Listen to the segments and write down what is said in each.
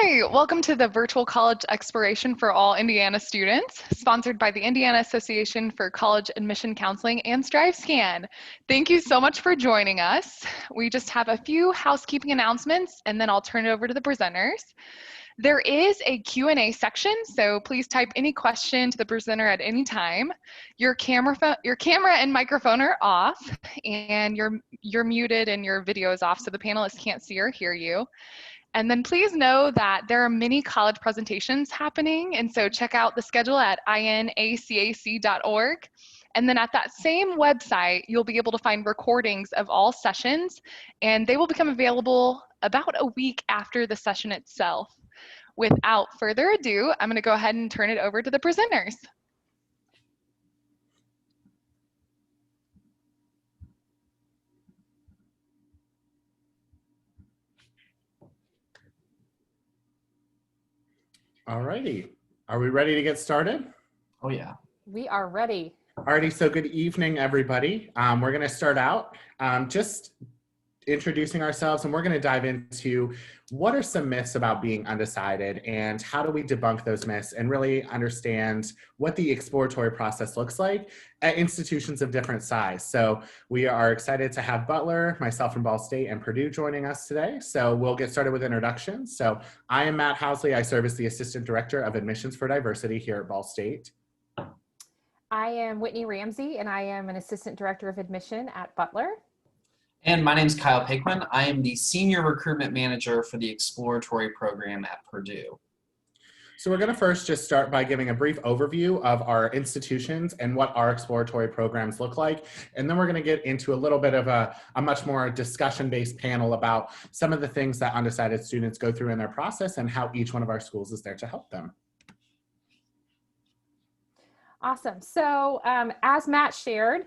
Hi, welcome to the Virtual College Exploration for all Indiana students, sponsored by the Indiana Association for College Admission Counseling and StriveScan. Thank you so much for joining us. We just have a few housekeeping announcements, and then I'll turn it over to the presenters. There is a Q&A section, so please type any question to the presenter at any time. Your camera and microphone are off, and you're muted and your video is off, so the panelists can't see or hear you. And then please know that there are many college presentations happening, and so check out the schedule at inacac.org. And then at that same website, you'll be able to find recordings of all sessions, and they will become available about a week after the session itself. Without further ado, I'm going to go ahead and turn it over to the presenters. All righty. Are we ready to get started? Oh, yeah. We are ready. Alrighty, so good evening, everybody. We're going to start out just introducing ourselves, and we're going to dive into what are some myths about being undecided and how do we debunk those myths and really understand what the exploratory process looks like at institutions of different size. So we are excited to have Butler, myself from Ball State, and Purdue joining us today. So we'll get started with introductions. So I am Matt Housley. I serve as the Assistant Director of Admissions for Diversity here at Ball State. I am Whitney Ramsey, and I am an Assistant Director of Admission at Butler. And my name is Kyle Pakeman. I am the Senior Recruitment Manager for the Exploratory Program at Purdue. So we're going to first just start by giving a brief overview of our institutions and what our exploratory programs look like. And then we're going to get into a little bit of a much more discussion-based panel about some of the things that undecided students go through in their process and how each one of our schools is there to help them. Awesome. So as Matt shared,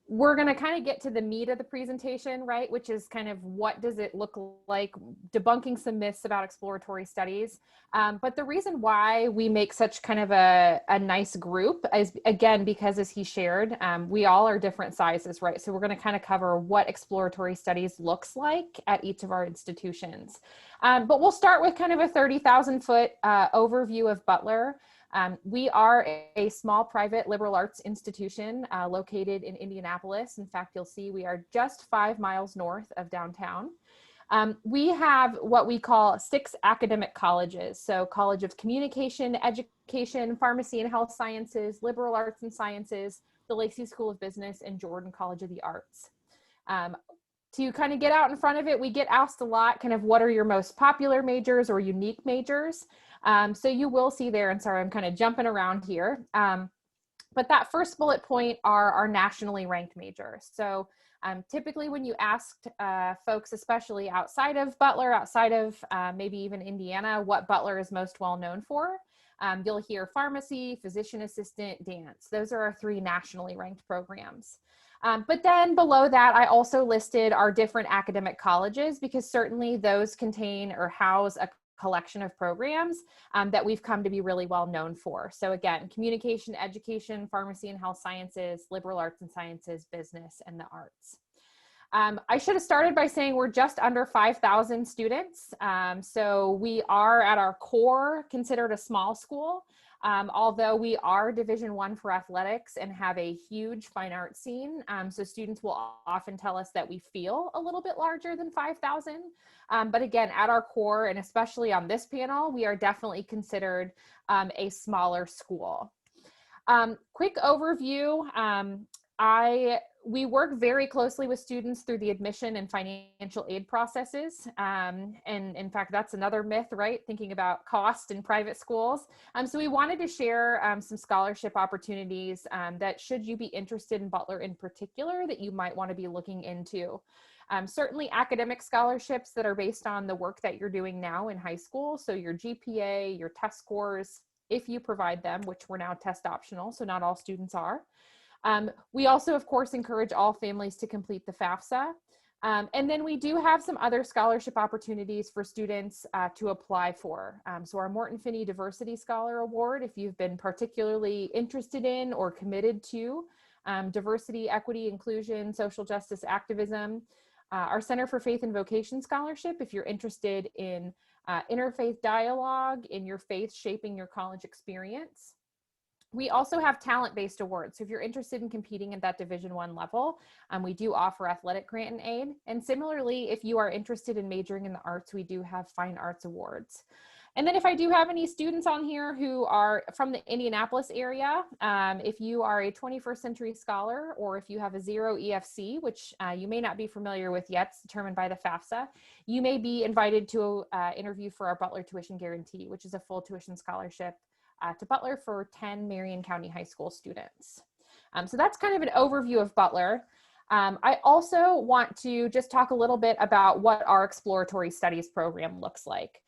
we're going to kind of get to the meat of the presentation, right? Which is kind of what does it look like, debunking some myths about exploratory studies. But the reason why we make such kind of a nice group is, again, because as he shared, we all are different sizes, right? So we're going to kind of cover what exploratory studies looks like at each of our institutions. But we'll start with kind of a 30,000-foot overview of Butler. We are a small private liberal arts institution located in Indianapolis. In fact, you'll see we are just 5 miles north of downtown. We have what we call 6 academic colleges. So College of Communication, Education, Pharmacy and Health Sciences, Liberal Arts and Sciences, the Lacey School of Business, and Jordan College of the Arts. To kind of get out in front of it, we get asked a lot, kind of what are your most popular majors or unique majors? So you will see there, and sorry, I'm kind of jumping around here. But that first bullet point are our nationally ranked majors. So typically when you asked folks, especially outside of Butler, outside of maybe even Indiana, what Butler is most well known for, you'll hear pharmacy, physician assistant, dance. Those are our 3 nationally ranked programs. But then below that, I also listed our different academic colleges because certainly those contain or house a collection of programs that we've come to be really well known for. So again, communication, education, pharmacy and health sciences, liberal arts and sciences, business, and the arts. I should have started by saying we're just under 5,000 students. So we are at our core considered a small school. Although we are Division I for athletics and have a huge fine arts scene. So students will often tell us that we feel a little bit larger than 5,000. But again, at our core, and especially on this panel, we are definitely considered a smaller school. Quick overview. We work very closely with students through the admission and financial aid processes. And in fact, that's another myth, right? Thinking about cost in private schools. So we wanted to share some scholarship opportunities that should you be interested in Butler in particular that you might want to be looking into. Certainly academic scholarships that are based on the work that you're doing now in high school. So your GPA, your test scores, if you provide them, which we're now test optional, so not all students are. We also, of course, encourage all families to complete the FAFSA. And then we do have some other scholarship opportunities for students to apply for. So our Morton Finney Diversity Scholar Award, if you've been particularly interested in or committed to diversity, equity, inclusion, social justice activism. Our Center for Faith and Vocation Scholarship, if you're interested in interfaith dialogue, in your faith shaping your college experience. We also have talent-based awards. So if you're interested in competing at that Division I level, we do offer athletic grant and aid. And similarly, if you are interested in majoring in the arts, we do have fine arts awards. And then if I do have any students on here who are from the Indianapolis area, if you are a 21st century scholar, or if you have a 0 EFC, which you may not be familiar with yet, it's determined by the FAFSA, you may be invited to interview for our Butler Tuition Guarantee, which is a full tuition scholarship to Butler for 10 Marion County High School students. So that's kind of an overview of Butler. I also want to just talk a little bit about what our Exploratory Studies program looks like.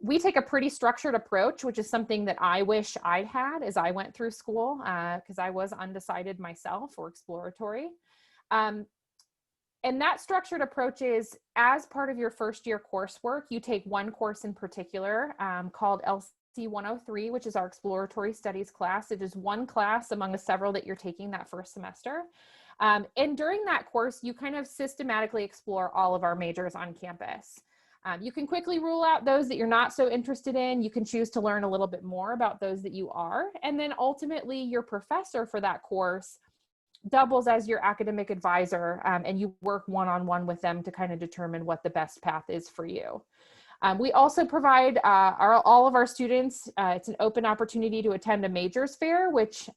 We take a pretty structured approach, which is something that I wish I'd had as I went through school, because I was undecided myself, or exploratory. And that structured approach is, as part of your first year coursework, you take one course in particular called LC 103, which is our Exploratory Studies class. It is one class among the several that you're taking that first semester. And during that course, you kind of systematically explore all of our majors on campus. You can quickly rule out those that you're not so interested in. You can choose to learn a little bit more about those that you are. And then ultimately, your professor for that course doubles as your academic advisor, and you work one-on-one with them to kind of determine what the best path is for you. We also provide all of our students, it's an open opportunity to attend a majors fair, which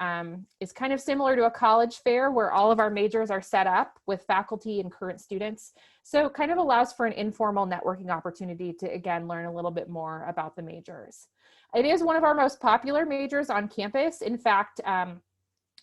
is kind of similar to a college fair, where all of our majors are set up with faculty and current students. So kind of allows for an informal networking opportunity to, again, learn a little bit more about the majors. It is one of our most popular majors on campus. In fact,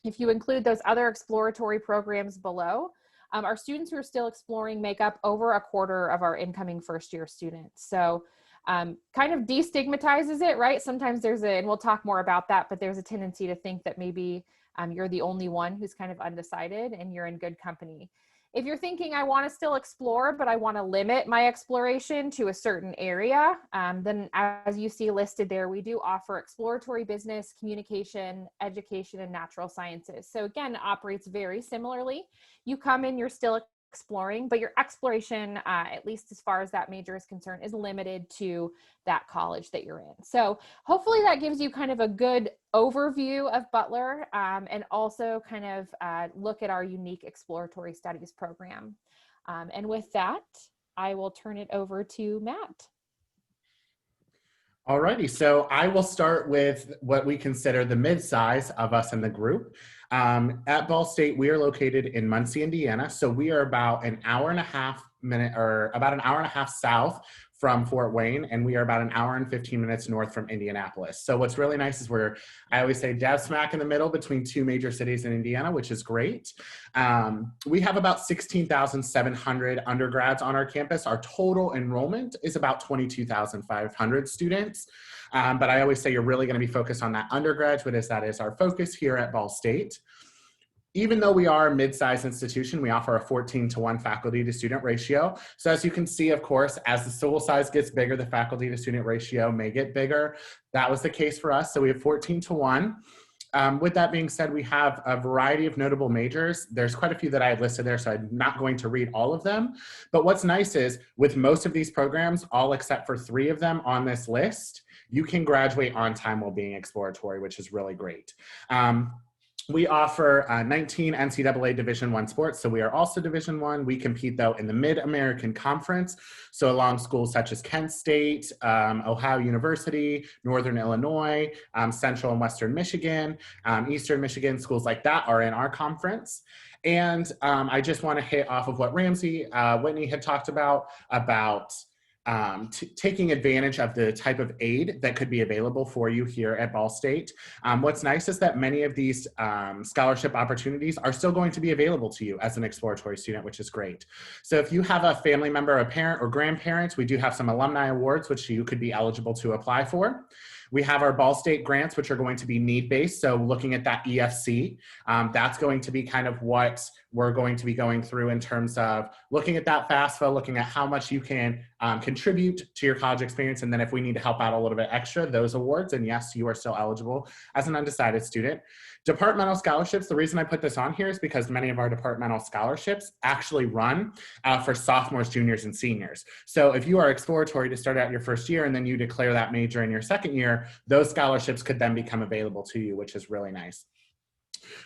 if you include those other exploratory programs below, our students who are still exploring make up over a quarter of our incoming first year students. So kind of destigmatizes it, right? Sometimes and we'll talk more about that, but there's a tendency to think that maybe you're the only one who's kind of undecided and you're in good company. If you're thinking, I want to still explore, but I want to limit my exploration to a certain area, then as you see listed there, we do offer exploratory business, communication, education, and natural sciences. So again, it operates very similarly. You come in, you're still exploring, but your exploration, at least as far as that major is concerned, is limited to that college that you're in. So hopefully that gives you kind of a good overview of Butler, and also kind of look at our unique exploratory studies program. And with that, I will turn it over to Matt. Alrighty, so I will start with what we consider the mid-size of us in the group. At Ball State, we are located in Muncie, Indiana. So we are about an hour and a half south from Fort Wayne, and we are about an hour and 15 minutes north from Indianapolis. So what's really nice is I always say, dead smack in the middle between two major cities in Indiana, which is great. We have about 16,700 undergrads on our campus. Our total enrollment is about 22,500 students. But I always say you're really going to be focused on that undergraduate, as that is our focus here at Ball State. Even though we are a mid-sized institution, we offer a 14-to-1 faculty to student ratio. So as you can see, of course, as the school size gets bigger, the faculty to student ratio may get bigger. That was the case for us. So we have 14-to-1. With that being said, we have a variety of notable majors. There's quite a few that I have listed there, so I'm not going to read all of them. But what's nice is with most of these programs, all except for 3 of them on this list, you can graduate on time while being exploratory, which is really great. We offer 19 NCAA Division I sports, so we are also Division I. We compete, though, in the Mid-American Conference, so along schools such as Kent State, Ohio University, Northern Illinois, Central and Western Michigan, Eastern Michigan, schools like that are in our conference. And I just want to hit off of what Whitney had talked about taking advantage of the type of aid that could be available for you here at Ball State. What's nice is that many of these scholarship opportunities are still going to be available to you as an exploratory student, which is great. So if you have a family member, a parent, or grandparent, we do have some alumni awards which you could be eligible to apply for. We have our Ball State grants, which are going to be need-based. So looking at that EFC, that's going to be kind of what we're going to be going through in terms of looking at that FAFSA, looking at how much you can contribute to your college experience. And then if we need to help out a little bit extra, those awards, and yes, you are still eligible as an undecided student. Departmental scholarships, the reason I put this on here is because many of our departmental scholarships actually run for sophomores, juniors, and seniors. So if you are exploratory to start out your first year and then you declare that major in your second year, those scholarships could then become available to you, which is really nice.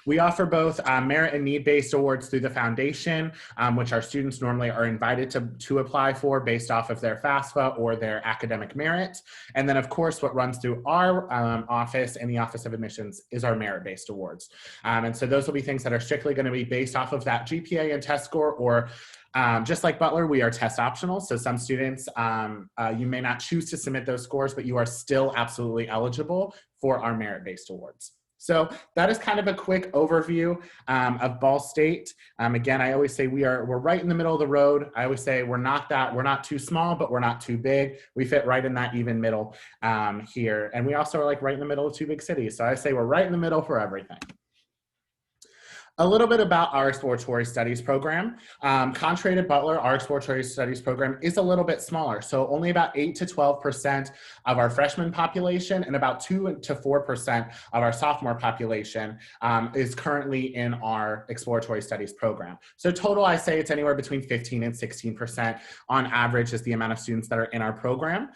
We offer both merit and need-based awards through the foundation, which our students normally are invited to apply for based off of their FAFSA or their academic merit. And then, of course, what runs through our office and the Office of Admissions is our merit-based awards. And so those will be things that are strictly going to be based off of that GPA and test score, or just like Butler, we are test optional. So some students, you may not choose to submit those scores, but you are still absolutely eligible for our merit-based awards. So that is kind of a quick overview of Ball State. Again, I always say we're right in the middle of the road. I always say we're not too small, but we're not too big. We fit right in that even middle here. And we also are like right in the middle of two big cities. So I say we're right in the middle for everything. A little bit about our Exploratory Studies program. Contrary to Butler, our Exploratory Studies program is a little bit smaller. So only about 8 to 12% of our freshman population and about 2 to 4% of our sophomore population is currently in our Exploratory Studies program. So total, I say it's anywhere between 15 and 16% on average is the amount of students that are in our program.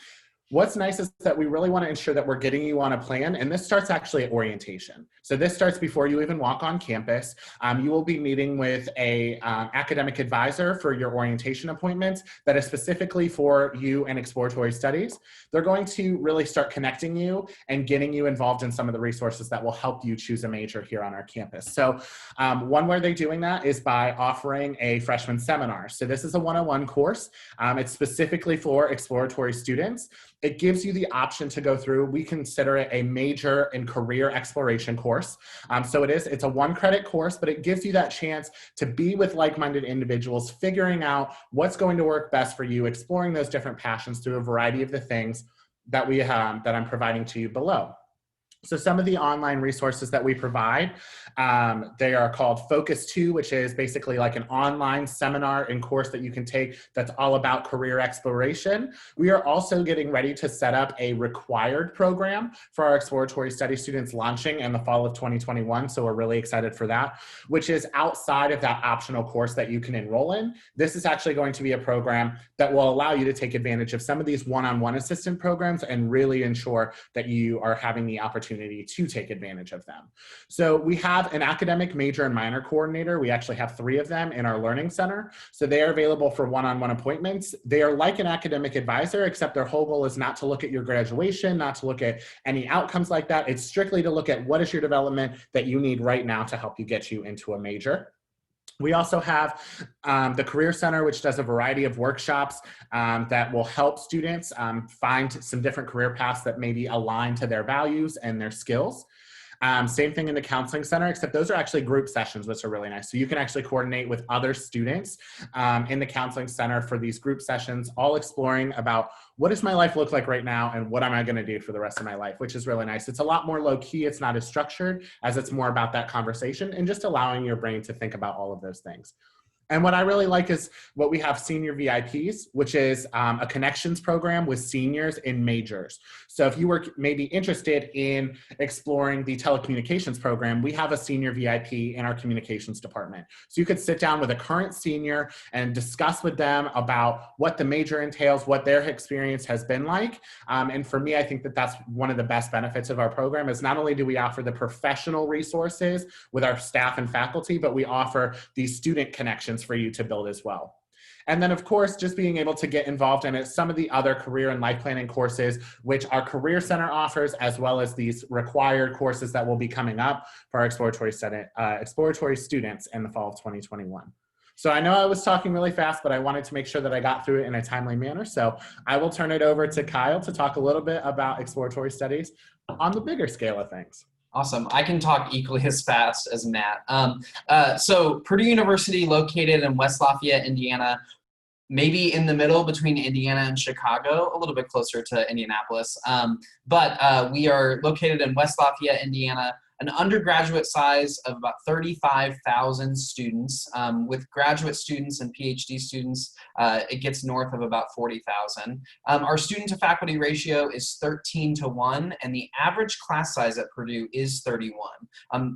What's nice is that we really want to ensure that we're getting you on a plan, and this starts actually at orientation. So this starts before you even walk on campus. You will be meeting with a academic advisor for your orientation appointments that is specifically for you and exploratory studies. They're going to really start connecting you and getting you involved in some of the resources that will help you choose a major here on our campus. So one way they're doing that is by offering a freshman seminar. So this is a 101 course. It's specifically for exploratory students. It gives you the option to go through, we consider it a major and career exploration course. So it's a 1-credit course, but it gives you that chance to be with like-minded individuals, figuring out what's going to work best for you, exploring those different passions through a variety of the things that we have, that I'm providing to you below. So some of the online resources that we provide, they are called Focus 2, which is basically like an online seminar and course that you can take that's all about career exploration. We are also getting ready to set up a required program for our exploratory study students launching in the fall of 2021. So we're really excited for that, which is outside of that optional course that you can enroll in. This is actually going to be a program that will allow you to take advantage of some of these one-on-one assistant programs and really ensure that you are having the opportunity to take advantage of them. So we have an academic major and minor coordinator. We actually have 3 of them in our learning center. So they are available for one-on-one appointments. They are like an academic advisor, except their whole goal is not to look at your graduation, not to look at any outcomes like that. It's strictly to look at what is your development that you need right now to help you get you into a major. We also have the Career Center, which does a variety of workshops that will help students find some different career paths that maybe align to their values and their skills. Same thing in the Counseling Center, except those are actually group sessions, which are really nice. So you can actually coordinate with other students in the Counseling Center for these group sessions, all exploring about what does my life look like right now and what am I going to do for the rest of my life, which is really nice. It's a lot more low key. It's not as structured as it's more about that conversation and just allowing your brain to think about all of those things. And what I really like is what we have Senior VIPs, which is a connections program with seniors in majors. So if you were maybe interested in exploring the telecommunications program, we have a Senior VIP in our communications department. So you could sit down with a current senior and discuss with them about what the major entails, what their experience has been like. And for me, I think that that's one of the best benefits of our program is not only do we offer the professional resources with our staff and faculty, but we offer these student connections for you to build as well. And then of course, just being able to get involved in some of the other career and life planning courses, which our Career Center offers, as well as these required courses that will be coming up for our exploratory students in the fall of 2021. So I know I was talking really fast, but I wanted to make sure that I got through it in a timely manner. So I will turn it over to Kyle to talk a little bit about exploratory studies on the bigger scale of things. Awesome. I can talk equally as fast as Matt. So Purdue University, located in West Lafayette, Indiana, maybe in the middle between Indiana and Chicago, a little bit closer to Indianapolis. But we are located in West Lafayette, Indiana, an undergraduate size of about 35,000 students. With graduate students and PhD students, it gets north of about 40,000. Our student to faculty ratio is 13:1, and the average class size at Purdue is 31.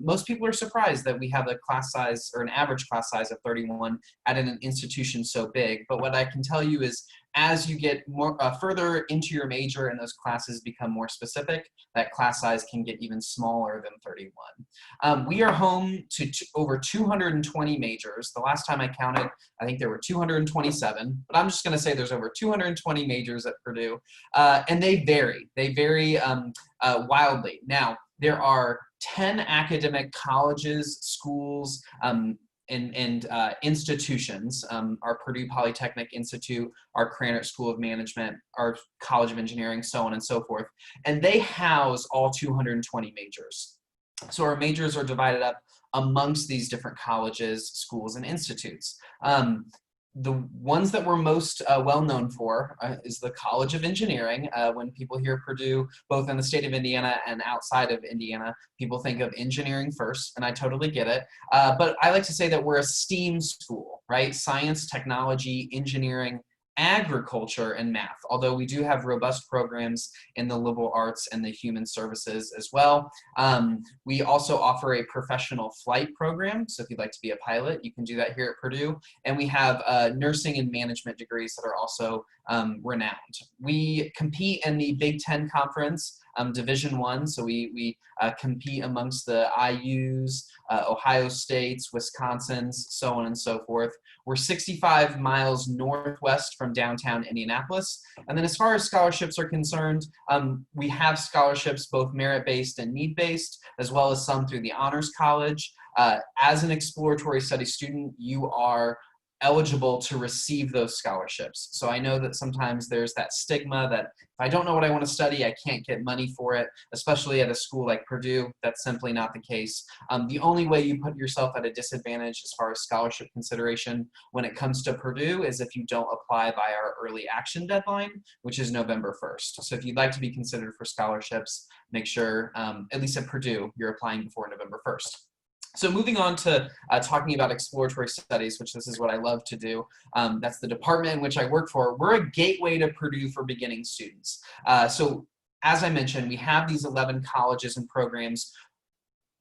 Most people are surprised that we have a class size or an average class size of 31 at an institution so big. But what I can tell you is as you get more further into your major and those classes become more specific, that class size can get even smaller than 31. We are home to over 220 majors. The last time I counted, I think there were 227, but I'm just going to say there's over 220 majors at Purdue, and they vary. They vary wildly. Now, there are 10 academic colleges, schools, and institutions, our Purdue Polytechnic Institute, our Krannert School of Management, our College of Engineering, so on and so forth. And they house all 220 majors. So our majors are divided up amongst these different colleges, schools, and institutes. The ones that we're most well known for is the College of Engineering. When people hear Purdue, both in the state of Indiana and outside of Indiana, people think of engineering first, and I totally get it. But I like to say that we're a STEAM school, right? Science, technology, engineering, agriculture, and math, although we do have robust programs in the liberal arts and the human services as well. We also offer a professional flight program, so if you'd like to be a pilot, you can do that here at Purdue, and we have nursing and management degrees that are also renowned. We compete in the Big Ten Conference, Division I, so we compete amongst the IUs, Ohio States, Wisconsin's, so on and so forth. We're 65 miles northwest from downtown Indianapolis. And then as far as scholarships are concerned, we have scholarships both merit-based and need-based, as well as some through the Honors College. As an exploratory studies student, you are eligible to receive those scholarships. So I know that sometimes there's that stigma that if I don't know what I want to study, I can't get money for it, especially at a school like Purdue. That's simply not the case. The only way you put yourself at a disadvantage as far as scholarship consideration when it comes to Purdue is if you don't apply by our early action deadline, which is November 1st. So if you'd like to be considered for scholarships, make sure, at least at Purdue, you're applying before November 1st. So moving on to talking about exploratory studies, which this is what I love to do. That's the department in which I work for. We're a gateway to Purdue for beginning students. So as I mentioned, we have these 11 colleges and programs.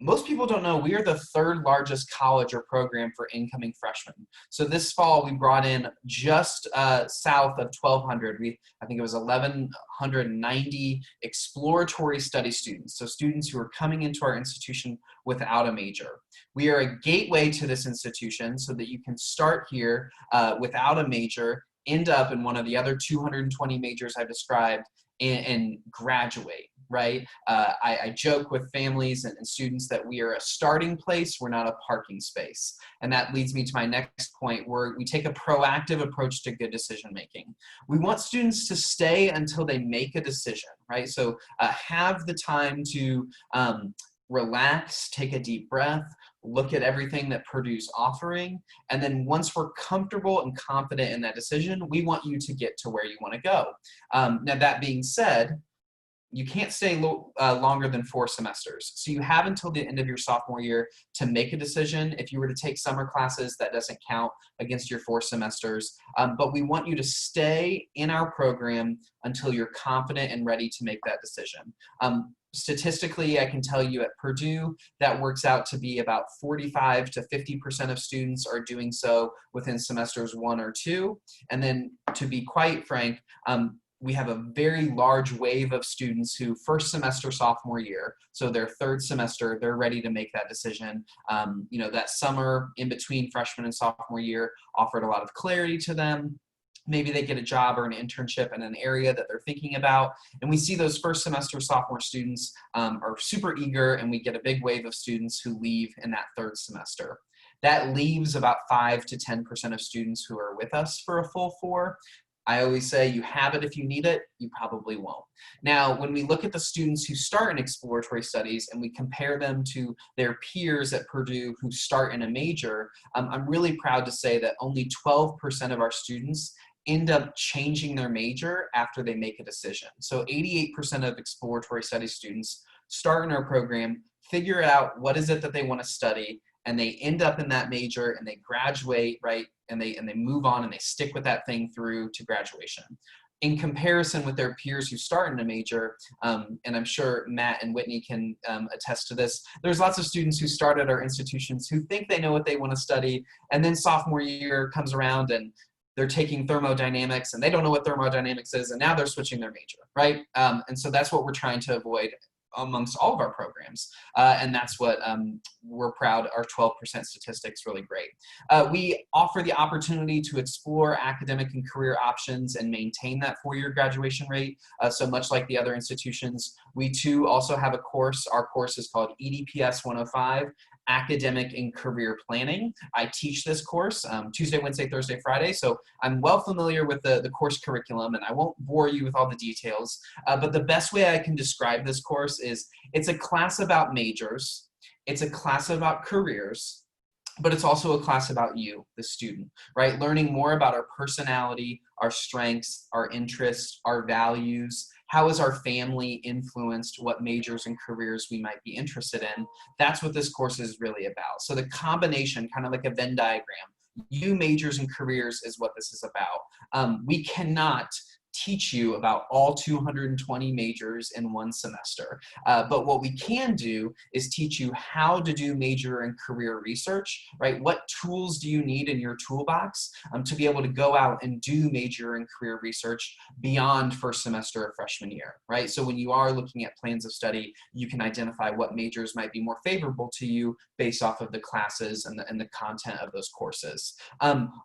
Most people don't know we are the third largest college or program for incoming freshmen. So this fall we brought in just south of 1,200. I think it was 1,190 exploratory study students. So students who are coming into our institution without a major. We are a gateway to this institution so that you can start here without a major, end up in one of the other 220 majors I've described, and graduate, right? I joke with families and students that we are a starting place, we're not a parking space. And that leads me to my next point, where we take a proactive approach to good decision making. We want students to stay until they make a decision, right? So have the time to relax, take a deep breath, look at everything that Purdue's offering, and then once we're comfortable and confident in that decision, we want you to get to where you want to go. Now that being said, you can't stay longer than 4 semesters. So you have until the end of your sophomore year to make a decision. If you were to take summer classes, that doesn't count against your 4 semesters. But we want you to stay in our program until you're confident and ready to make that decision. Statistically, I can tell you at Purdue, that works out to be about 45 to 50% of students are doing so within semesters 1 or 2. And then to be quite frank, we have a very large wave of students who first semester sophomore year, so their 3rd semester, they're ready to make that decision. You know, that summer in between freshman and sophomore year offered a lot of clarity to them. Maybe they get a job or an internship in an area that they're thinking about. And we see those first semester sophomore students are super eager, and we get a big wave of students who leave in that 3rd semester. That leaves about 5 to 10% of students who are with us for a full 4. I always say you have it if you need it, you probably won't. Now, when we look at the students who start in exploratory studies and we compare them to their peers at Purdue who start in a major, I'm really proud to say that only 12% of our students end up changing their major after they make a decision. So 88% of exploratory studies students start in our program, figure out what is it that they want to study, and they end up in that major and they graduate, right? And they move on and they stick with that thing through to graduation. In comparison with their peers who start in a major, and I'm sure Matt and Whitney can attest to this, there's lots of students who start at our institutions who think they know what they want to study, and then sophomore year comes around and they're taking thermodynamics and they don't know what thermodynamics is, and now they're switching their major, right? And so that's what we're trying to avoid amongst all of our programs. And that's what we're proud, our 12% statistics really great. We offer the opportunity to explore academic and career options and maintain that 4-year graduation rate. So much like the other institutions, we too also have a course. Our course is called EDPS 105, Academic and Career Planning. I teach this course Tuesday, Wednesday, Thursday, Friday, so I'm well familiar with the course curriculum, and I won't bore you with all the details, but the best way I can describe this course is it's a class about majors, it's a class about careers, but it's also a class about you, the student, right? Learning more about our personality, our strengths, our interests, our values. How has our family influenced what majors and careers we might be interested in? That's what this course is really about. So the combination, kind of like a Venn diagram, you, majors, and careers is what this is about. We cannot teach you about all 220 majors in one semester. But what we can do is teach you how to do major and career research, right? What tools do you need in your toolbox to be able to go out and do major and career research beyond first semester of freshman year, right? So when you are looking at plans of study, you can identify what majors might be more favorable to you based off of the classes and the content of those courses.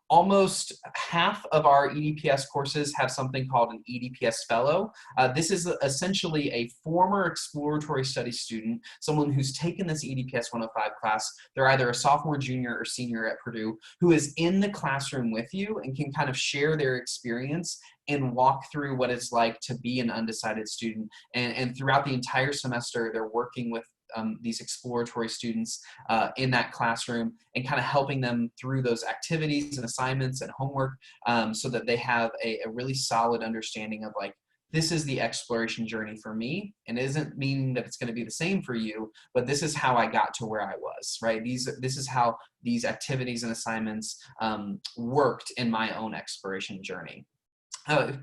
Almost half of our EDPS courses have something called an EDPS Fellow. This is essentially a former exploratory studies student, someone who's taken this EDPS 105 class. They're either a sophomore, junior, or senior at Purdue, who is in the classroom with you and can kind of share their experience and walk through what it's like to be an undecided student. And throughout the entire semester, they're working with these exploratory students in that classroom and kind of helping them through those activities and assignments and homework so that they have a really solid understanding of like, this is the exploration journey for me, and it doesn't mean that it's going to be the same for you, but this is how I got to where I was, right? This is how these activities and assignments worked in my own exploration journey.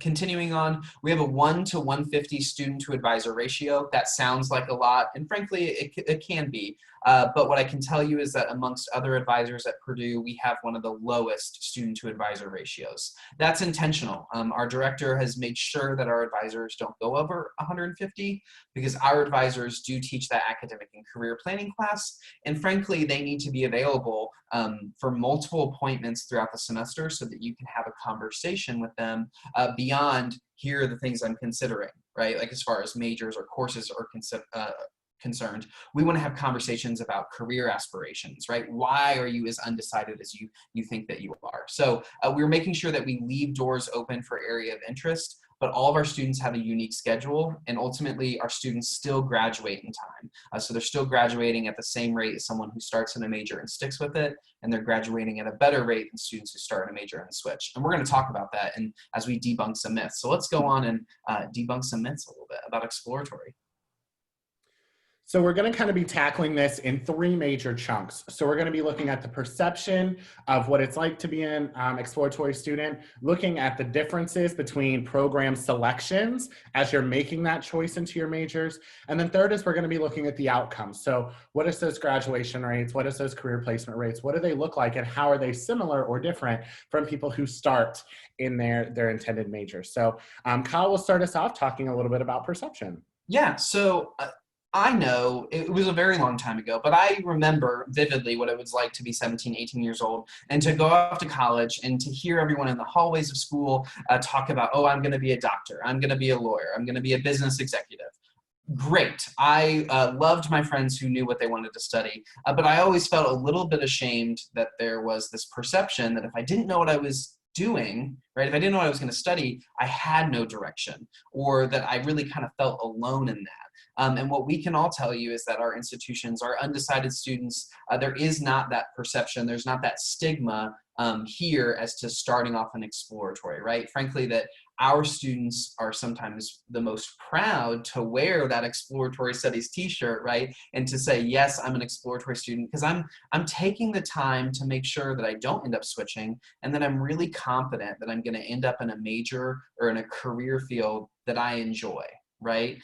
Continuing on, we have a 1 to 150 student to advisor ratio. That sounds like a lot, and frankly, it can be. But what I can tell you is that amongst other advisors at Purdue, we have one of the lowest student to advisor ratios. That's intentional. Our director has made sure that our advisors don't go over 150 because our advisors do teach that academic and career planning class. And frankly, they need to be available for multiple appointments throughout the semester so that you can have a conversation with them beyond here are the things I'm considering, right? Like as far as majors or courses are concerned, we want to have conversations about career aspirations, right? Why are you as undecided as you think that you are? So we're making sure that we leave doors open for area of interest, but all of our students have a unique schedule, and ultimately our students still graduate in time. So they're still graduating at the same rate as someone who starts in a major and sticks with it, and they're graduating at a better rate than students who start in a major and switch. And we're going to talk about that and as we debunk some myths. So let's go on and debunk some myths a little bit about exploratory. So we're going to kind of be tackling this in 3 major chunks. So we're going to be looking at the perception of what it's like to be an exploratory student, looking at the differences between program selections as you're making that choice into your majors. And then third is we're going to be looking at the outcomes. So what is those graduation rates? What is those career placement rates? What do they look like? And how are they similar or different from people who start in their intended majors? So Kyle will start us off talking a little bit about perception. Yeah, so I know it was a very long time ago, but I remember vividly what it was like to be 17, 18 years old and to go off to college and to hear everyone in the hallways of school talk about, oh, I'm going to be a doctor, I'm going to be a lawyer, I'm going to be a business executive. Great. I loved my friends who knew what they wanted to study, but I always felt a little bit ashamed that there was this perception that if I didn't know what I was doing, right? If I didn't know what I was going to study, I had no direction, or that I really kind of felt alone in that. And what we can all tell you is that our institutions, our undecided students, there is not that perception, there's not that stigma here as to starting off an exploratory, right? Frankly, that our students are sometimes the most proud to wear that exploratory studies t-shirt, right? And to say, yes, I'm an exploratory student because I'm taking the time to make sure that I don't end up switching, and that I'm really confident that I'm going to end up in a major or in a career field that I enjoy. Right?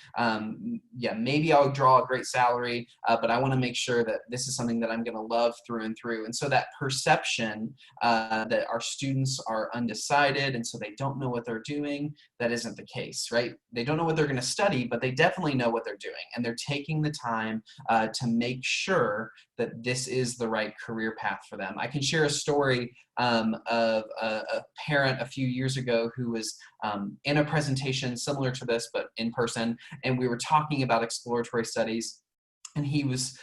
Yeah, maybe I'll draw a great salary, but I want to make sure that this is something that I'm going to love through and through. And so that perception that our students are undecided and so they don't know what they're doing, that isn't the case, right? They don't know what they're going to study, but they definitely know what they're doing. And they're taking the time to make sure that this is the right career path for them. I can share a story of a parent a few years ago who was in a presentation similar to this, but in person, and we were talking about exploratory studies. And he was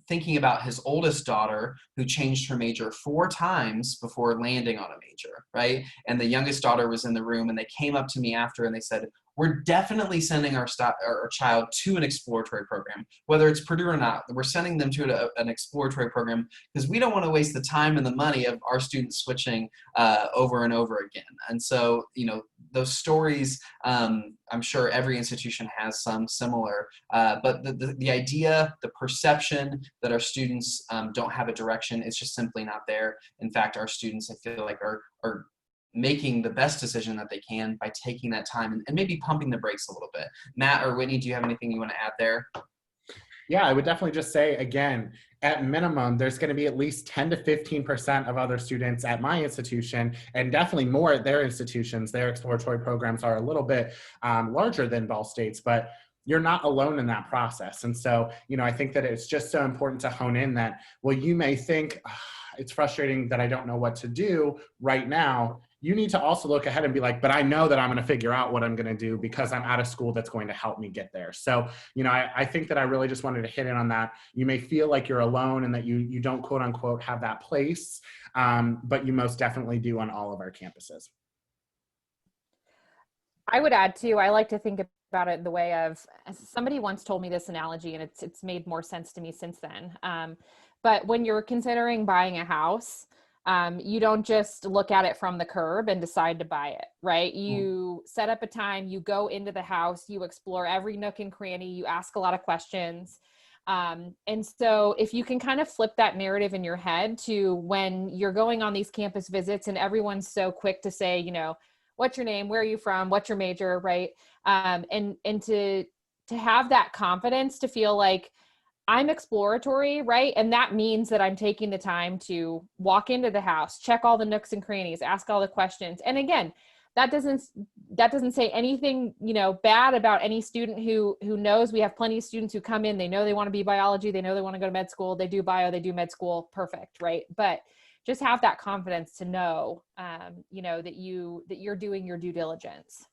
thinking about his oldest daughter who changed her major 4 times before landing on a major, right? And the youngest daughter was in the room, and they came up to me after and they said, we're definitely sending our child to an exploratory program, whether it's Purdue or not. We're sending them to an exploratory program because we don't want to waste the time and the money of our students switching over and over again. And so, you know, those stories, I'm sure every institution has some similar, but the idea, the perception that our students don't have a direction is just simply not there. In fact, our students, I feel like, are making the best decision that they can by taking that time and maybe pumping the brakes a little bit. Matt or Whitney, do you have anything you want to add there? Yeah, I would definitely just say, again, at minimum, there's going to be at least 10 to 15% of other students at my institution, and definitely more at their institutions. Their exploratory programs are a little bit larger than Ball State's, but you're not alone in that process. And so, you know, I think that it's just so important to hone in that, well, you may think, it's frustrating that I don't know what to do right now. You need to also look ahead and be like, but I know that I'm going to figure out what I'm going to do because I'm at a school that's going to help me get there. So, you know, I think that I really just wanted to hit in on that. You may feel like you're alone and that you don't, quote unquote, have that place, but you most definitely do on all of our campuses. I would add too, I like to think about it the way of, somebody once told me this analogy and it's made more sense to me since then. But when you're considering buying a house, you don't just look at it from the curb and decide to buy it, right? You set up a time, you go into the house, you explore every nook and cranny, you ask a lot of questions. And so if you can kind of flip that narrative in your head to when you're going on these campus visits and everyone's so quick to say, you know, what's your name? Where are you from? What's your major? Right. And to have that confidence to feel like I'm exploratory, right? And that means that I'm taking the time to walk into the house, check all the nooks and crannies, ask all the questions. And again, that doesn't say anything, you know, bad about any student who knows. We have plenty of students who come in, they know they want to be biology, they know they want to go to med school, they do bio, they do med school, perfect, right? But just have that confidence to know, you know, that you're doing your due diligence.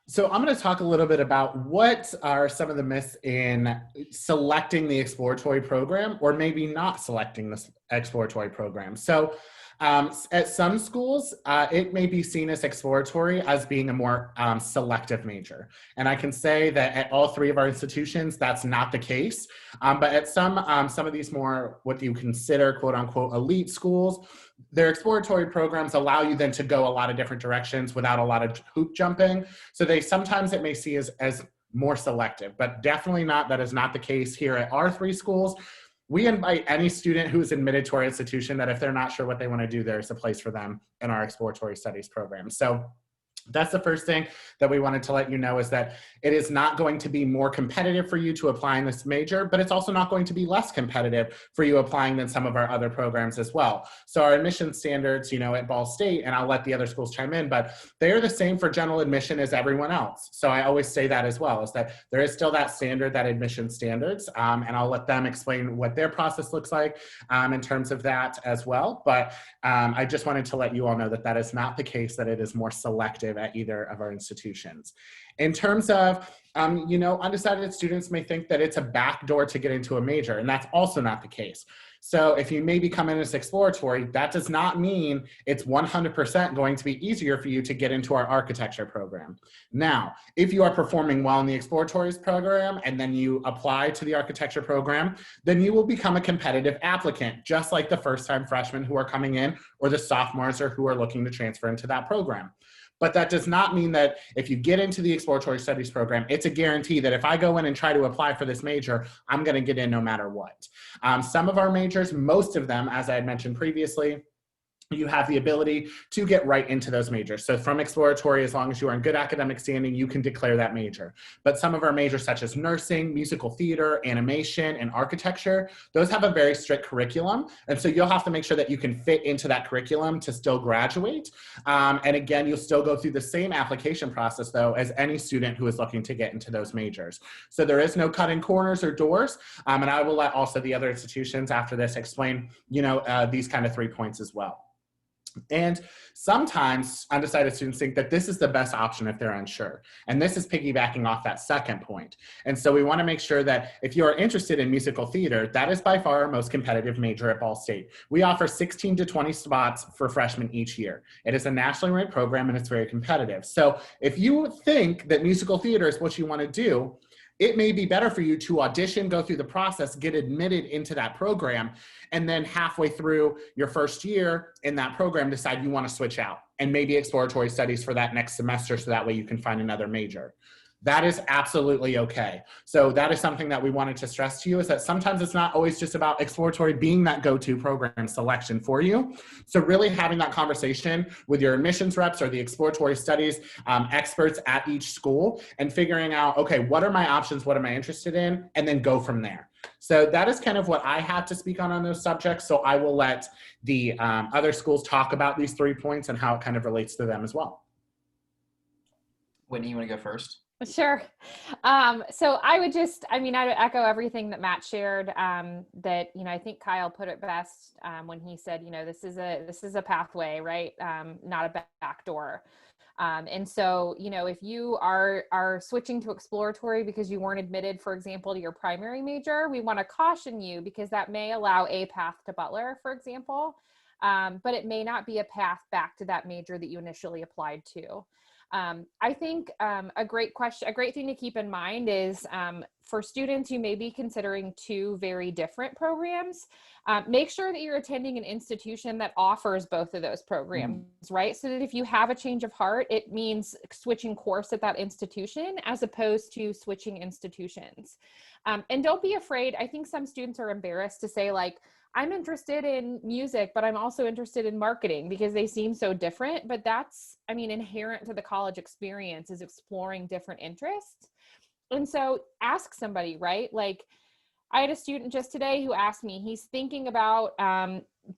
So I'm going to talk a little bit about what are some of the myths in selecting the exploratory program, or maybe not selecting the exploratory program. So at some schools, it may be seen as exploratory as being a more selective major. And I can say that at all 3 of our institutions, that's not the case. But at some of these more what you consider quote unquote elite schools, their exploratory programs allow you then to go a lot of different directions without a lot of hoop jumping. So sometimes it may see as more selective, but definitely not, that is not the case here at our 3 schools. We invite any student who is admitted to our institution that if they're not sure what they want to do, there's a place for them in our exploratory studies program. So that's the first thing that we wanted to let you know, is that it is not going to be more competitive for you to apply in this major, but it's also not going to be less competitive for you applying than some of our other programs as well. So our admission standards, you know, at Ball State, and I'll let the other schools chime in, but they're the same for general admission as everyone else. So I always say that as well, is that there is still that standard, that admission standards, and I'll let them explain what their process looks like in terms of that as well. But I just wanted to let you all know that that is not the case, that it is more selective at either of our institutions. In terms of, you know, undecided students may think that it's a backdoor to get into a major, and that's also not the case. So if you maybe come in as exploratory, that does not mean it's 100% going to be easier for you to get into our architecture program. Now, if you are performing well in the exploratories program and then you apply to the architecture program, then you will become a competitive applicant, just like the first-time freshmen who are coming in or the sophomores or who are looking to transfer into that program. But that does not mean that if you get into the Exploratory Studies program, it's a guarantee that if I go in and try to apply for this major, I'm going to get in no matter what. Some of our majors, most of them, as I had mentioned previously, you have the ability to get right into those majors. So from exploratory, as long as you are in good academic standing, you can declare that major. But some of our majors such as nursing, musical theater, animation, and architecture, those have a very strict curriculum. And so you'll have to make sure that you can fit into that curriculum to still graduate. And again, you'll still go through the same application process though as any student who is looking to get into those majors. So there is no cutting corners or doors. And I will let also the other institutions after this explain, these kind of 3 points as well. And sometimes undecided students think that this is the best option if they're unsure. And this is piggybacking off that second point. And so we want to make sure that if you are interested in musical theater, that is by far our most competitive major at Ball State. We offer 16 to 20 spots for freshmen each year. It is a nationally ranked program and it's very competitive. So if you think that musical theater is what you want to do, it may be better for you to audition, go through the process, get admitted into that program, and then halfway through your first year in that program, decide you want to switch out and maybe exploratory studies for that next semester so that way you can find another major. That is absolutely okay. So that is something that we wanted to stress to you, is that sometimes it's not always just about exploratory being that go-to program selection for you. So really having that conversation with your admissions reps or the exploratory studies experts at each school and figuring out, okay, what are my options? What am I interested in? And then go from there. So that is kind of what I have to speak on those subjects. So I will let the other schools talk about these 3 points and how it kind of relates to them as well. Whitney, you want to go first? Sure. So I would echo everything that Matt shared, that, I think Kyle put it best when he said, this is a pathway, right? Not a back door. And so, if you are switching to exploratory because you weren't admitted, for example, to your primary major, we want to caution you because that may allow a path to Butler, for example, but it may not be a path back to that major that you initially applied to. I think a great thing to keep in mind is for students who may be considering two very different programs, make sure that you're attending an institution that offers both of those programs, right? So that if you have a change of heart, it means switching course at that institution as opposed to switching institutions. And don't be afraid. I think some students are embarrassed to say, like, I'm interested in music, but I'm also interested in marketing because they seem so different. But that's, inherent to the college experience is exploring different interests. And so ask somebody, right? Like, I had a student just today who asked me, he's thinking about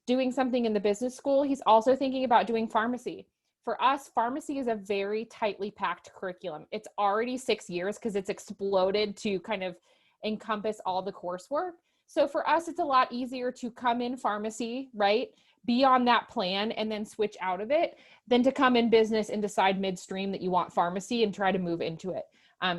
doing something in the business school. He's also thinking about doing pharmacy. For us, pharmacy is a very tightly packed curriculum. It's already 6 years because it's exploded to kind of encompass all the coursework. So for us, it's a lot easier to come in pharmacy, right? Be on that plan and then switch out of it than to come in business and decide midstream that you want pharmacy and try to move into it.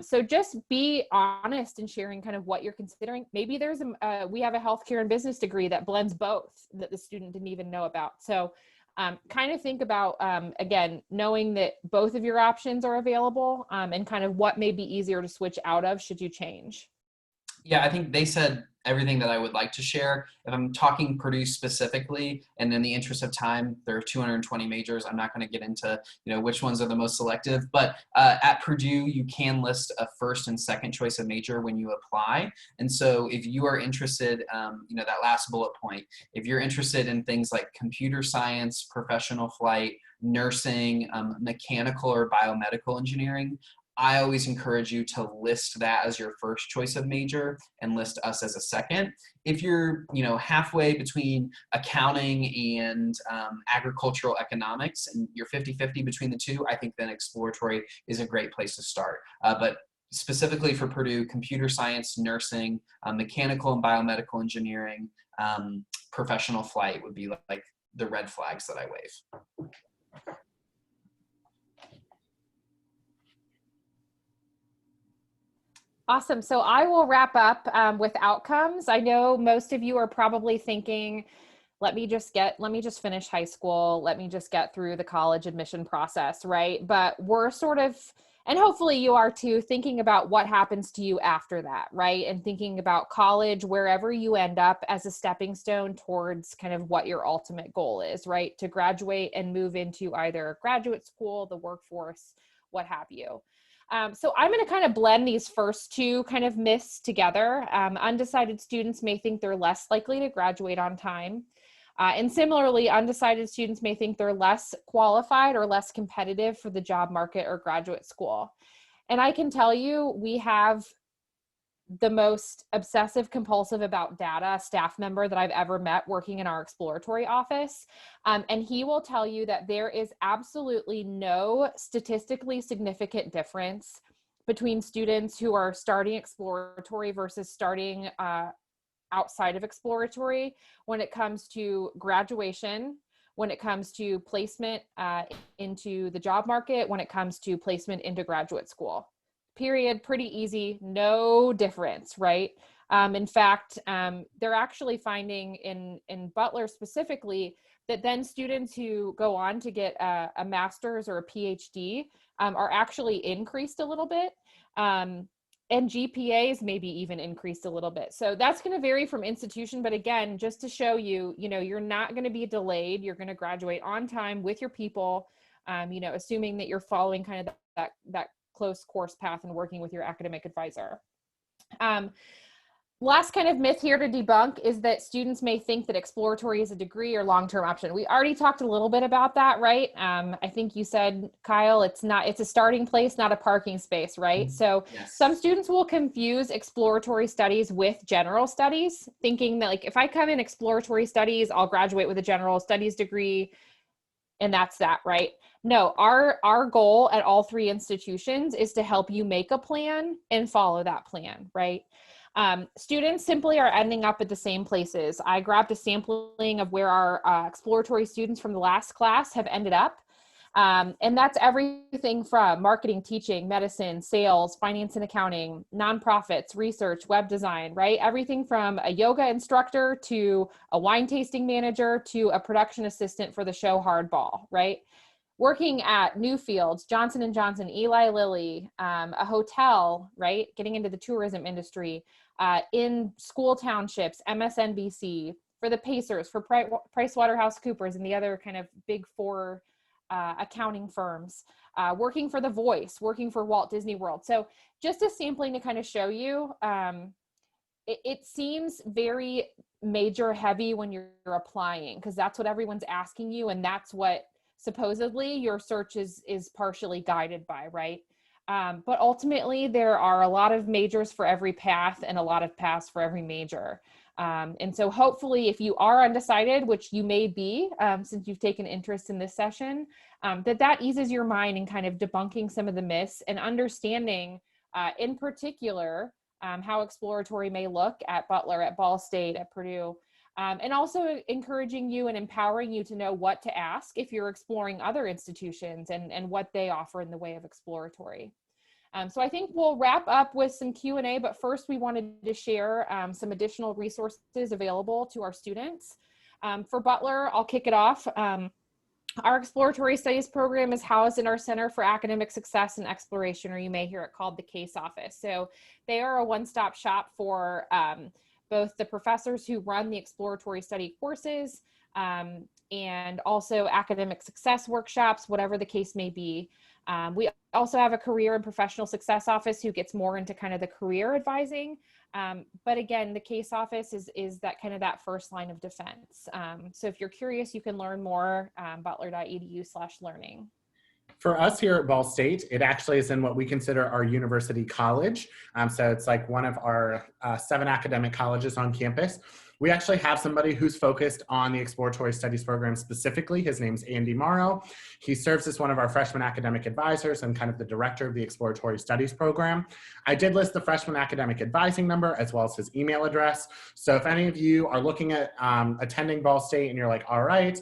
So just be honest in sharing kind of what you're considering. Maybe there's we have a healthcare and business degree that blends both that the student didn't even know about. So kind of think about, again, knowing that both of your options are available and kind of what may be easier to switch out of should you change. Yeah, I think they said everything that I would like to share. If I'm talking Purdue specifically, and in the interest of time, there are 220 majors. I'm not going to get into, which ones are the most selective, but at Purdue, you can list a first and second choice of major when you apply. And so if you are interested, that last bullet point, if you're interested in things like computer science, professional flight, nursing, mechanical or biomedical engineering, I always encourage you to list that as your first choice of major and list us as a second. If you're, halfway between accounting and agricultural economics and you're 50-50 between the two, I think then exploratory is a great place to start. But specifically for Purdue, computer science, nursing, mechanical and biomedical engineering, professional flight would be like the red flags that I wave. Awesome. So I will wrap up with outcomes. I know most of you are probably thinking, let me just finish high school. Let me just get through the college admission process, right? But we're sort of, and hopefully you are too, thinking about what happens to you after that, right? And thinking about college, wherever you end up, as a stepping stone towards kind of what your ultimate goal is, right? To graduate and move into either graduate school, the workforce, what have you. So I'm going to kind of blend these first two kind of myths together. Undecided students may think they're less likely to graduate on time. And similarly, undecided students may think they're less qualified or less competitive for the job market or graduate school. And I can tell you, we have the most obsessive compulsive about data staff member that I've ever met working in our exploratory office. And he will tell you that there is absolutely no statistically significant difference between students who are starting exploratory versus starting outside of exploratory when it comes to graduation, when it comes to placement into the job market, when it comes to placement into graduate school. Period. Pretty easy. No difference, right? In fact, they're actually finding in Butler specifically that then students who go on to get a master's or a PhD are actually increased a little bit. And GPAs maybe even increased a little bit. So that's going to vary from institution. But again, just to show you, you're not going to be delayed. You're going to graduate on time with your people, assuming that you're following kind of that close course path and working with your academic advisor. Last kind of myth here to debunk is that students may think that exploratory is a degree or long-term option. We already talked a little bit about that, right? I think you said, Kyle, it's a starting place, not a parking space, right? So Yes. Some students will confuse exploratory studies with general studies, thinking that like, if I come in exploratory studies, I'll graduate with a general studies degree, and that's that, right? No, our goal at all three institutions is to help you make a plan and follow that plan, right? Students simply are ending up at the same places. I grabbed a sampling of where our exploratory students from the last class have ended up. And that's everything from marketing, teaching, medicine, sales, finance and accounting, nonprofits, research, web design, right? Everything from a yoga instructor to a wine tasting manager to a production assistant for the show Hardball, right? Working at Newfields, Johnson & Johnson, Eli Lilly, a hotel, right? Getting into the tourism industry, in school townships, MSNBC, for the Pacers, for PricewaterhouseCoopers and the other kind of big four accounting firms, working for The Voice, working for Walt Disney World. So just a sampling to kind of show you, it seems very major heavy when you're applying, because that's what everyone's asking you, and that's what supposedly your search is partially guided by, right? But ultimately, there are a lot of majors for every path and a lot of paths for every major. And so hopefully, if you are undecided, which you may be, since you've taken interest in this session, that eases your mind in kind of debunking some of the myths and understanding, in particular, how exploratory may look at Butler, at Ball State, at Purdue, and also encouraging you and empowering you to know what to ask if you're exploring other institutions and what they offer in the way of exploratory. So I think we'll wrap up with some Q&A, but first we wanted to share some additional resources available to our students. For Butler, I'll kick it off. Our Exploratory Studies program is housed in our Center for Academic Success and Exploration, or you may hear it called the CASE office. So they are a one-stop shop for both the professors who run the exploratory study courses and also academic success workshops, whatever the case may be. We also have a career and professional success office who gets more into kind of the career advising. But again, the CASE office is that kind of that first line of defense. So if you're curious, you can learn more, butler.edu/learning. For us here at Ball State, it actually is in what we consider our university college. So it's like one of our 7 academic colleges on campus. We actually have somebody who's focused on the Exploratory Studies program specifically. His name's Andy Morrow. He serves as one of our freshman academic advisors and kind of the director of the Exploratory Studies program. I did list the freshman academic advising number as well as his email address. So if any of you are looking at attending Ball State and you're like, all right,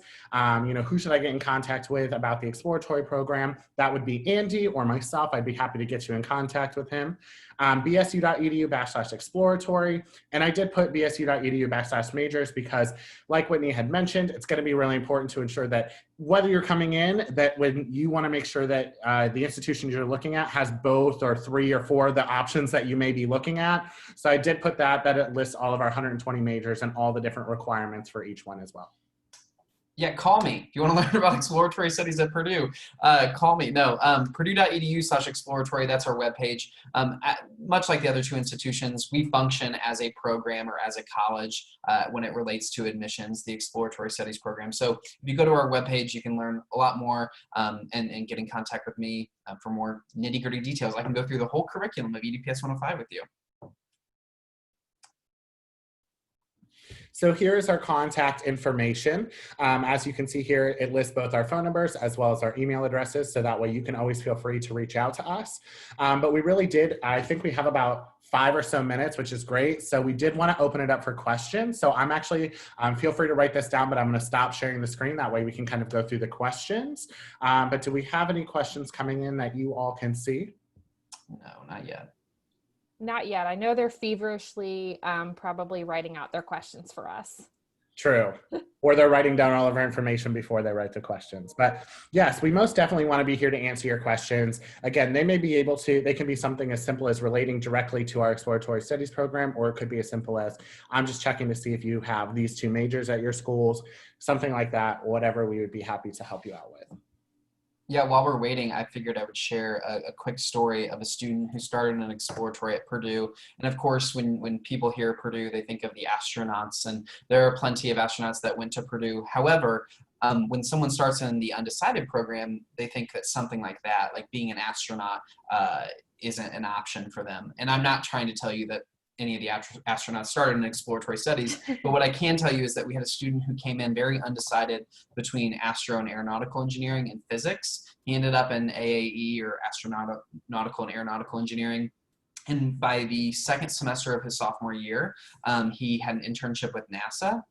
who should I get in contact with about the Exploratory program? That would be Andy or myself. I'd be happy to get you in contact with him. bsu.edu/exploratory. And I did put bsu.edu/majors because, like Whitney had mentioned, it's going to be really important to ensure that whether you're coming in, that when you want to make sure that the institution you're looking at has both or 3 or 4 of the options that you may be looking at. So I did put that it lists all of our 120 majors and all the different requirements for each one as well. Yeah, call me. If you want to learn about exploratory studies at Purdue, call me. No, purdue.edu/exploratory, that's our webpage. Much like the other 2 institutions, we function as a program or as a college when it relates to admissions, the Exploratory Studies program. So if you go to our webpage, you can learn a lot more and get in contact with me for more nitty-gritty details. I can go through the whole curriculum of EDPS 105 with you. So here is our contact information. As you can see here, it lists both our phone numbers as well as our email addresses. So that way you can always feel free to reach out to us. But we really did, I think we have about 5 or so minutes, which is great. So we did want to open it up for questions. So I'm actually, feel free to write this down, but I'm going to stop sharing the screen. That way we can kind of go through the questions. But do we have any questions coming in that you all can see? No, not yet. Not yet. I know they're feverishly probably writing out their questions for us. True. Or they're writing down all of our information before they write the questions. But yes, we most definitely want to be here to answer your questions. Again, they can be something as simple as relating directly to our Exploratory Studies program, or it could be as simple as, I'm just checking to see if you have these 2 majors at your schools, something like that, whatever we would be happy to help you out with. Yeah, while we're waiting, I figured I would share a quick story of a student who started an exploratory at Purdue. And of course, when people hear Purdue, they think of the astronauts, and there are plenty of astronauts that went to Purdue. However, when someone starts in the Undecided program, they think that something like that, like being an astronaut, isn't an option for them. And I'm not trying to tell you that any of the astronauts started in exploratory studies, but what I can tell you is that we had a student who came in very undecided between astro and aeronautical engineering and physics. He ended up in AAE, or astronautical and aeronautical engineering. And by the 2nd semester of his sophomore year, he had an internship with NASA.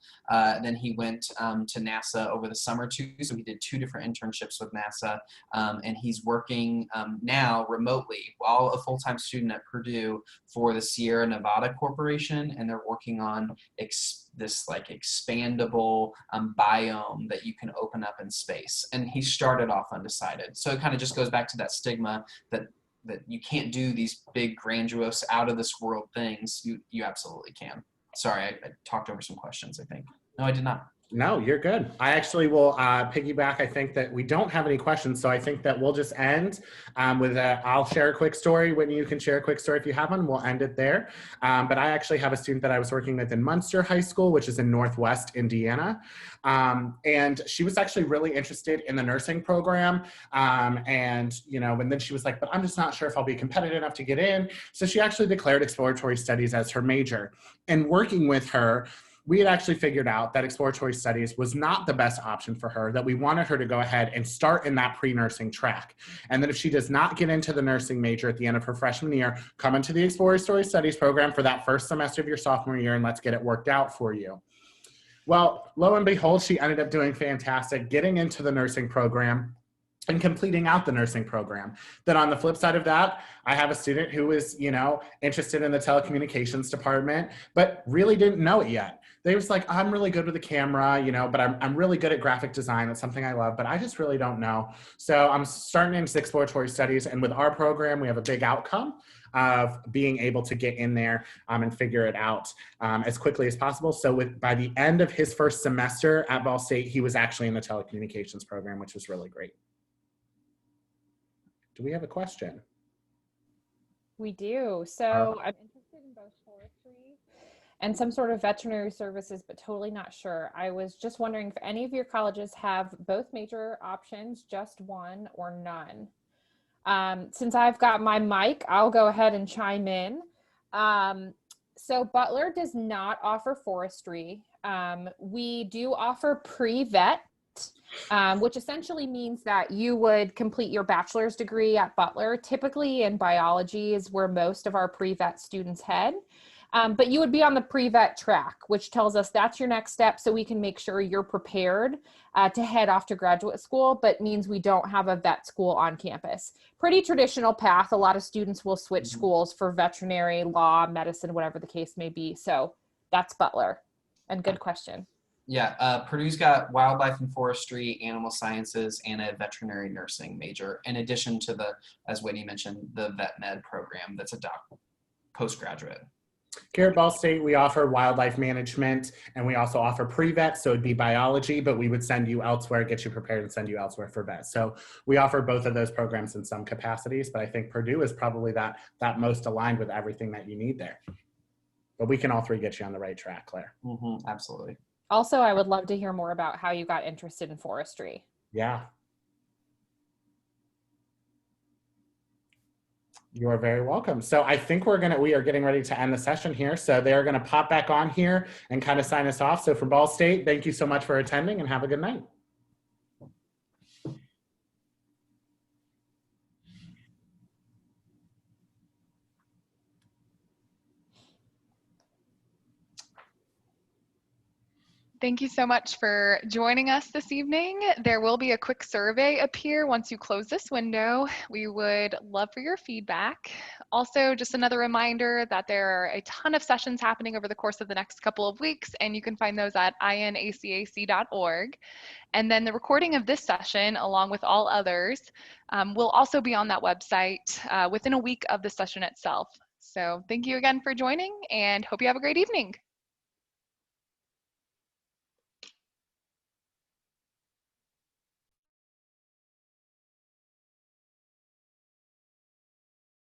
Then he went to NASA over the summer too. So he did 2 different internships with NASA. And he's working now remotely while a full-time student at Purdue for the Sierra Nevada Corporation. And they're working on this like expandable biome that you can open up in space. And he started off undecided. So it kind of just goes back to that stigma that you can't do these big, grandiose, out of this world things. You absolutely can. Sorry, I talked over some questions, I think. No, I did not. No, you're good. I actually will piggyback. I think that we don't have any questions, so I think that we'll just end with I'll share a quick story. Whitney, you can share a quick story if you have one. We'll end it there. But I actually have a student that I was working with in Munster High School, which is in Northwest Indiana. And she was actually really interested in the nursing program. And then she was like, but I'm just not sure if I'll be competitive enough to get in. So she actually declared Exploratory Studies as her major. And working with her, we had actually figured out that Exploratory Studies was not the best option for her, that we wanted her to go ahead and start in that pre-nursing track. And that if she does not get into the nursing major at the end of her freshman year, come into the Exploratory Studies program for that first semester of your sophomore year, and let's get it worked out for you. Well, lo and behold, she ended up doing fantastic, getting into the nursing program and completing out the nursing program. Then on the flip side of that, I have a student who was, interested in the telecommunications department, but really didn't know it yet. They was like, I'm really good with the camera, but I'm really good at graphic design. That's something I love, but I just really don't know. So I'm starting into Exploratory Studies, and with our program, we have a big outcome of being able to get in there and figure it out as quickly as possible. So by the end of his first semester at Ball State, he was actually in the telecommunications program, which was really great. Do we have a question? We do. So I'm interested in both forestry and some sort of veterinary services, but totally not sure. I was just wondering if any of your colleges have both major options, just one, or none. Since I've got my mic, I'll go ahead and chime in. So Butler does not offer forestry. We do offer pre-vet, which essentially means that you would complete your bachelor's degree at Butler. Typically in biology is where most of our pre-vet students head. But you would be on the pre-vet track, which tells us that's your next step, so we can make sure you're prepared to head off to graduate school, but means we don't have a vet school on campus. Pretty traditional path. A lot of students will switch schools for veterinary, law, medicine, whatever the case may be. So that's Butler. And good question. Yeah, Purdue's got wildlife and forestry, animal sciences, and a veterinary nursing major, in addition to the, as Whitney mentioned, the vet med program that's a postgraduate. Here at Ball State, we offer wildlife management, and we also offer pre-vet, so it'd be biology, but we would send you elsewhere, get you prepared, and send you elsewhere for vet. So we offer both of those programs in some capacities, but I think Purdue is probably that most aligned with everything that you need there. But we can all three get you on the right track, Claire. Absolutely. Also, I would love to hear more about how you got interested in forestry. Yeah. You are very welcome. So I think we are getting ready to end the session here. So they are going to pop back on here and kind of sign us off. So from Ball State, thank you so much for attending and have a good night. Thank you so much for joining us this evening. There will be a quick survey appear once you close this window. We would love for your feedback. Also, just another reminder that there are a ton of sessions happening over the course of the next couple of weeks, and you can find those at inacac.org. And then the recording of this session, along with all others, will also be on that website within a week of the session itself. So thank you again for joining, and hope you have a great evening.